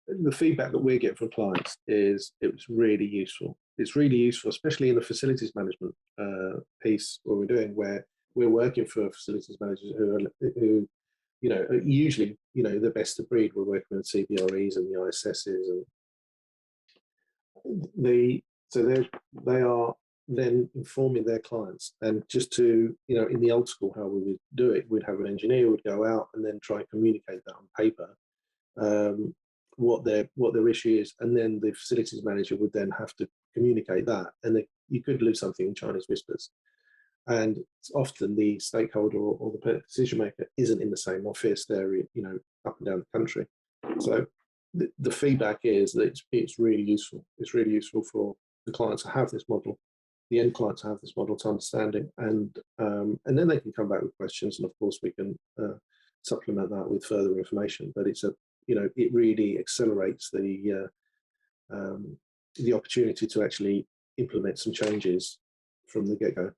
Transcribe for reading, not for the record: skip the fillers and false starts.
the feedback that we get from clients is it was really useful. It's really useful, especially in the facilities management piece where where we're working for facilities managers who usually, the best of breed. We're working with CBREs and the ISSs, and they are then informing their clients. And just to, in the old school, how we would do it, we'd have an engineer who would go out and then try and communicate that on paper, what their issue is, and then the facilities manager would then have to communicate that, and you could lose something in Chinese whispers. And often the stakeholder or the decision maker isn't in the same office. They're up and down the country. So the feedback is that it's really useful. It's really useful for the clients to have this model, the end client to have this model to understand it, and then they can come back with questions, and of course we can supplement that with further information. But it really accelerates the opportunity to actually implement some changes from the get-go.